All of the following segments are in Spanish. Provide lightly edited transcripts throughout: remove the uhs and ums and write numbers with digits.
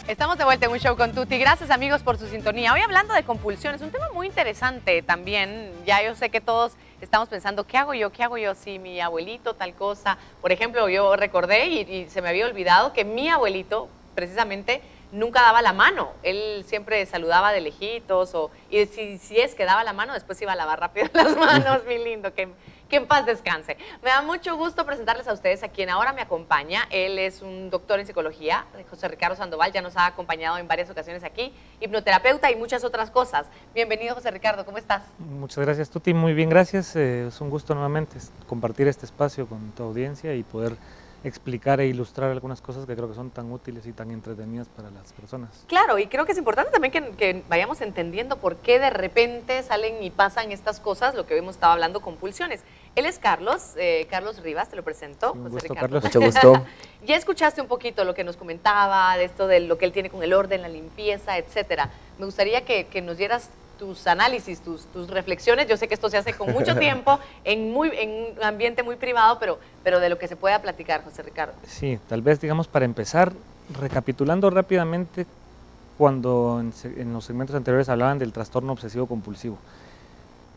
Estamos de vuelta en un show con Tuti. Gracias, amigos, por su sintonía. Hoy hablando de compulsiones, un tema muy interesante también. Ya yo sé que todos estamos pensando, ¿qué hago yo? ¿Qué hago yo si mi abuelito tal cosa? Por ejemplo, yo recordé y se me había olvidado que mi abuelito, precisamente, nunca daba la mano. Él siempre saludaba de lejitos y si es que daba la mano, después iba a lavar rápido las manos. Mi lindo, que en paz descanse. Me da mucho gusto presentarles a ustedes a quien ahora me acompaña. Él es un doctor en psicología, José Ricardo Sandoval, ya nos ha acompañado en varias ocasiones aquí, hipnoterapeuta y muchas otras cosas. Bienvenido, José Ricardo, ¿cómo estás? Muchas gracias, Tuti, muy bien, gracias. Es un gusto nuevamente compartir este espacio con tu audiencia y poder explicar e ilustrar algunas cosas que creo que son tan útiles y tan entretenidas para las personas. Claro, y creo que es importante también que vayamos entendiendo por qué de repente salen y pasan estas cosas, lo que hemos estado hablando, compulsiones. Él es Carlos Rivas, te lo presento. Sí, un José gusto, Ricardo. Carlos. Mucho gusto. Ya escuchaste un poquito lo que nos comentaba, de esto de lo que él tiene con el orden, la limpieza, etcétera. Me gustaría que nos dieras tus análisis, tus reflexiones. Yo sé que esto se hace con mucho tiempo, en un ambiente muy privado, pero de lo que se pueda platicar, José Ricardo. Sí, tal vez, digamos, para empezar, recapitulando rápidamente, cuando en los segmentos anteriores hablaban del trastorno obsesivo compulsivo.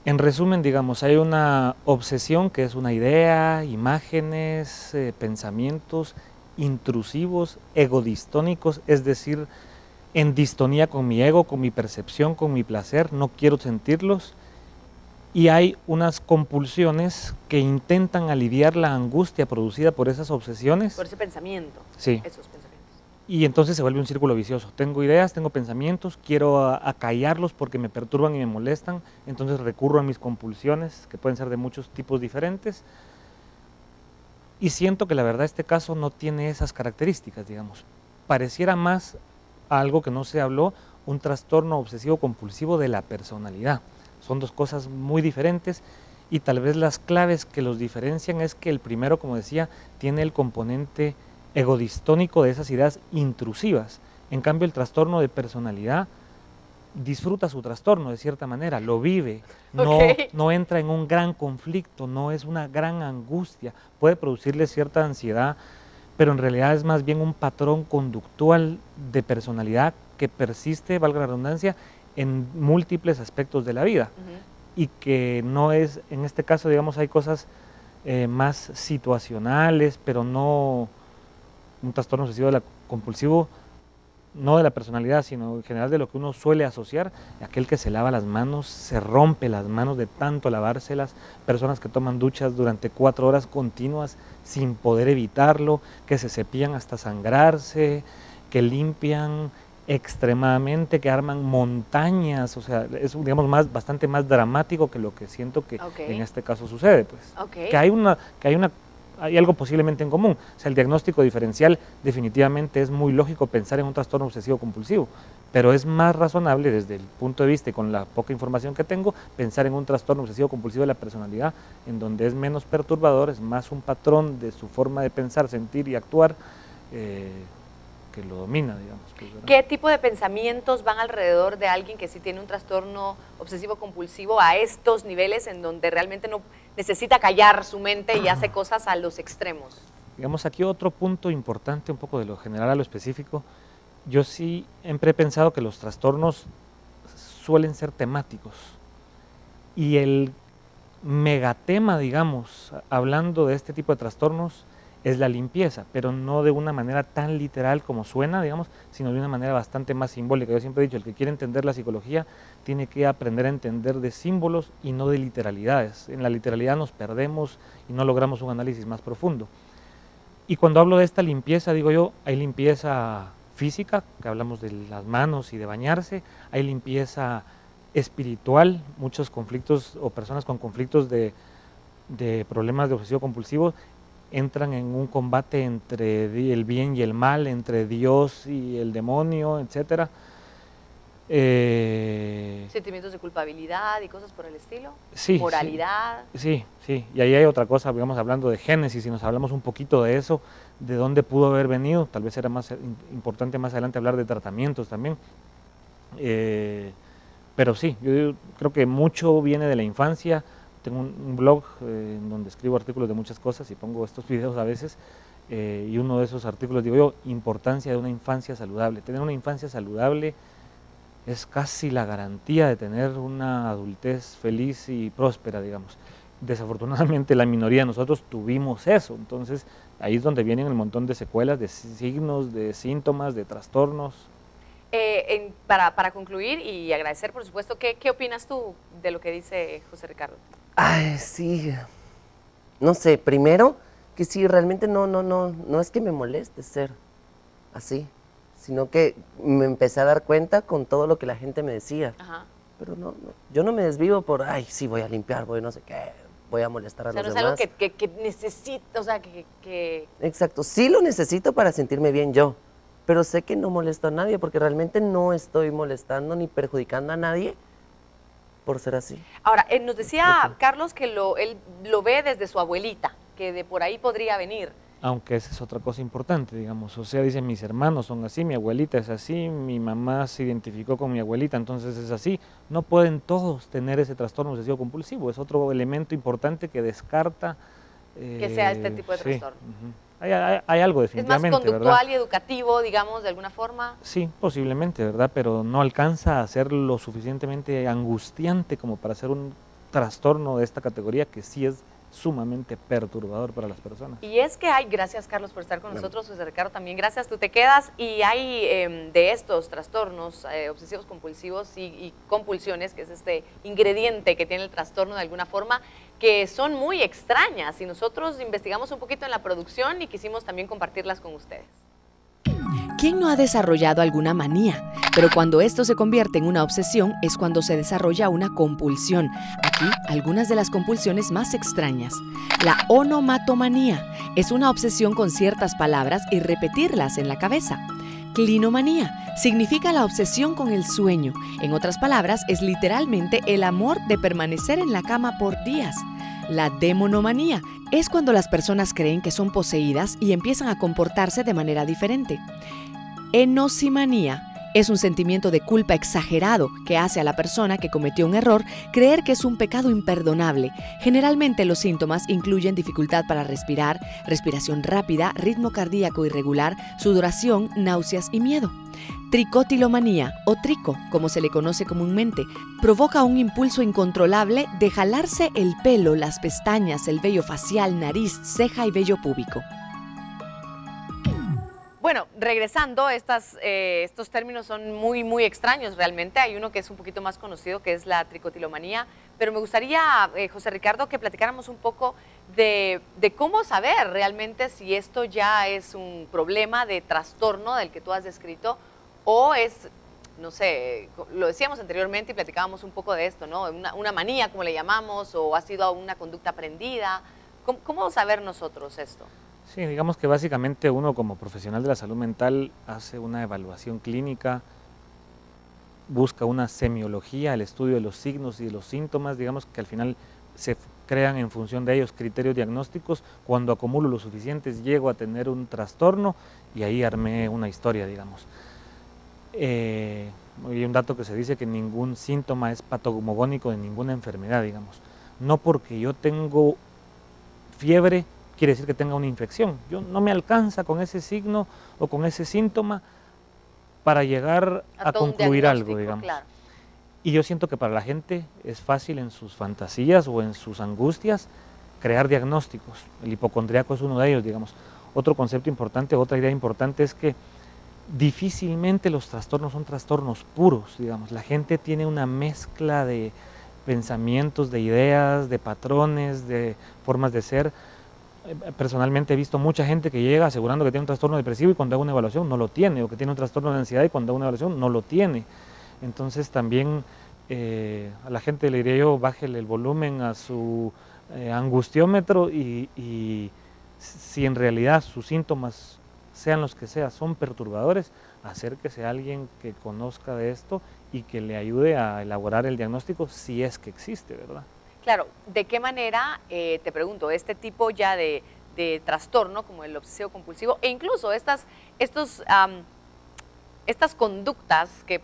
En resumen, digamos, hay una obsesión que es una idea, imágenes, pensamientos intrusivos, egodistónicos, es decir, en distonía con mi ego, con mi percepción, con mi placer, no quiero sentirlos. Y hay unas compulsiones que intentan aliviar la angustia producida por esas obsesiones. Por ese pensamiento. Sí. Esos pensamientos. Y entonces se vuelve un círculo vicioso. Tengo ideas, tengo pensamientos, quiero acallarlos porque me perturban y me molestan, entonces recurro a mis compulsiones, que pueden ser de muchos tipos diferentes. Y siento que la verdad este caso no tiene esas características, digamos. Pareciera más algo que no se habló, un trastorno obsesivo compulsivo de la personalidad. Son dos cosas muy diferentes y tal vez las claves que los diferencian es que el primero, como decía, tiene el componente egodistónico de esas ideas intrusivas. En cambio, el trastorno de personalidad disfruta su trastorno de cierta manera, lo vive, no entra en un gran conflicto, no es una gran angustia, puede producirle cierta ansiedad, pero en realidad es más bien un patrón conductual de personalidad que persiste, valga la redundancia, en múltiples aspectos de la vida. Y que no es, en este caso, digamos, hay cosas más situacionales, pero no un trastorno obsesivo compulsivo, no de la personalidad, sino en general de lo que uno suele asociar, aquel que se lava las manos, se rompe las manos de tanto lavárselas, personas que toman duchas durante 4 horas continuas sin poder evitarlo, que se cepillan hasta sangrarse, que limpian extremadamente, que arman montañas, o sea, es, digamos, bastante más dramático que lo que siento que en este caso sucede, pues. Que hay algo posiblemente en común. O sea, el diagnóstico diferencial definitivamente es muy lógico pensar en un trastorno obsesivo compulsivo, pero es más razonable desde el punto de vista y con la poca información que tengo, pensar en un trastorno obsesivo compulsivo de la personalidad, en donde es menos perturbador, es más un patrón de su forma de pensar, sentir y actuar que lo domina, digamos. Pues, ¿qué tipo de pensamientos van alrededor de alguien que sí tiene un trastorno obsesivo compulsivo a estos niveles en donde realmente no necesita callar su mente y hace cosas a los extremos? Digamos, aquí otro punto importante, un poco de lo general a lo específico, yo siempre he pensado que los trastornos suelen ser temáticos y el megatema, digamos, hablando de este tipo de trastornos, es la limpieza, pero no de una manera tan literal como suena, digamos, sino de una manera bastante más simbólica. Yo siempre he dicho, el que quiere entender la psicología tiene que aprender a entender de símbolos y no de literalidades. En la literalidad nos perdemos y no logramos un análisis más profundo. Y cuando hablo de esta limpieza, digo yo, hay limpieza física, que hablamos de las manos y de bañarse, hay limpieza espiritual, muchos conflictos o personas con conflictos de problemas de obsesivo compulsivo entran en un combate entre el bien y el mal, entre Dios y el demonio, etc. Sentimientos de culpabilidad y cosas por el estilo. Sí, moralidad. Sí, y ahí hay otra cosa, digamos, hablando de Génesis, y nos hablamos un poquito de eso, de dónde pudo haber venido, tal vez era más importante más adelante hablar de tratamientos también. Pero sí, yo creo que mucho viene de la infancia, tengo un blog en donde escribo artículos de muchas cosas y pongo estos videos a veces, y uno de esos artículos digo yo, importancia de una infancia saludable. Tener una infancia saludable es casi la garantía de tener una adultez feliz y próspera, digamos. Desafortunadamente la minoría de nosotros tuvimos eso, entonces ahí es donde vienen el montón de secuelas, de signos, de síntomas, de trastornos. Para concluir y agradecer, por supuesto, ¿qué opinas tú de lo que dice José Ricardo? Ay, sí, no sé, primero que sí, realmente no es que me moleste ser así, sino que me empecé a dar cuenta con todo lo que la gente me decía. Ajá. Pero yo no me desvivo por, ay, sí, voy a limpiar, voy no sé qué, voy a molestar a los demás. O sea, no es algo que necesito, o sea, que... Exacto, sí lo necesito para sentirme bien yo, pero sé que no molesto a nadie porque realmente no estoy molestando ni perjudicando a nadie por ser así. Ahora, nos decía Carlos que él lo ve desde su abuelita, que de por ahí podría venir. Aunque esa es otra cosa importante, digamos, o sea, dicen mis hermanos son así, mi abuelita es así, mi mamá se identificó con mi abuelita, entonces es así. No pueden todos tener ese trastorno obsesivo compulsivo, es otro elemento importante que descarta... que sea este tipo de trastorno. Hay algo definitivamente, ¿Es más conductual, ¿verdad? y educativo, digamos, de alguna forma? Sí, posiblemente, ¿verdad? Pero no alcanza a ser lo suficientemente angustiante como para ser un trastorno de esta categoría que sí es sumamente perturbador para las personas. Y es que hay, gracias Carlos por estar con nosotros, José Ricardo también, gracias, tú te quedas, y hay de estos trastornos obsesivos compulsivos y compulsiones, que es este ingrediente que tiene el trastorno de alguna forma, que son muy extrañas, y nosotros investigamos un poquito en la producción y quisimos también compartirlas con ustedes. ¿Quién no ha desarrollado alguna manía? Pero cuando esto se convierte en una obsesión es cuando se desarrolla una compulsión. Aquí, algunas de las compulsiones más extrañas. La onomatomanía es una obsesión con ciertas palabras y repetirlas en la cabeza. Clinomanía significa la obsesión con el sueño. En otras palabras, es literalmente el amor de permanecer en la cama por días. La demonomanía es cuando las personas creen que son poseídas y empiezan a comportarse de manera diferente. Enosimanía es un sentimiento de culpa exagerado que hace a la persona que cometió un error creer que es un pecado imperdonable. Generalmente los síntomas incluyen dificultad para respirar, respiración rápida, ritmo cardíaco irregular, sudoración, náuseas y miedo. Tricotilomanía, o trico, como se le conoce comúnmente, provoca un impulso incontrolable de jalarse el pelo, las pestañas, el vello facial, nariz, ceja y vello púbico. Bueno, regresando, estos términos son muy extraños realmente. Hay uno que es un poquito más conocido, que es la tricotilomanía, pero me gustaría, José Ricardo, que platicáramos un poco de cómo saber realmente si esto ya es un problema de trastorno del que tú has descrito, o es, no sé, lo decíamos anteriormente y platicábamos un poco de esto, ¿no? Una manía, como le llamamos, o ha sido una conducta aprendida. ¿Cómo saber nosotros esto? Sí, digamos que básicamente uno como profesional de la salud mental hace una evaluación clínica, busca una semiología, el estudio de los signos y de los síntomas, digamos que al final se crean en función de ellos criterios diagnósticos. Cuando acumulo los suficientes llego a tener un trastorno y ahí armé una historia, digamos. Hay un dato que se dice que ningún síntoma es patognomónico de ninguna enfermedad, digamos. No porque yo tengo fiebre quiere decir que tenga una infección. Yo no me alcanza con ese signo o con ese síntoma para llegar a concluir algo, digamos. Claro. Y yo siento que para la gente es fácil en sus fantasías o en sus angustias crear diagnósticos. El hipocondriaco es uno de ellos, digamos. Otro concepto importante, otra idea importante es que difícilmente los trastornos son trastornos puros, digamos. La gente tiene una mezcla de pensamientos, de ideas, de patrones, de formas de ser. Personalmente he visto mucha gente que llega asegurando que tiene un trastorno depresivo y cuando hago una evaluación no lo tiene, o que tiene un trastorno de ansiedad y cuando hago una evaluación no lo tiene. Entonces también a la gente le diría yo, bájele el volumen a su angustiómetro y si en realidad sus síntomas, sean los que sean, son perturbadores, acérquese a alguien que conozca de esto y que le ayude a elaborar el diagnóstico si es que existe, ¿verdad? Claro, ¿de qué manera, te pregunto, este tipo ya de trastorno como el obsesivo compulsivo e incluso estas conductas que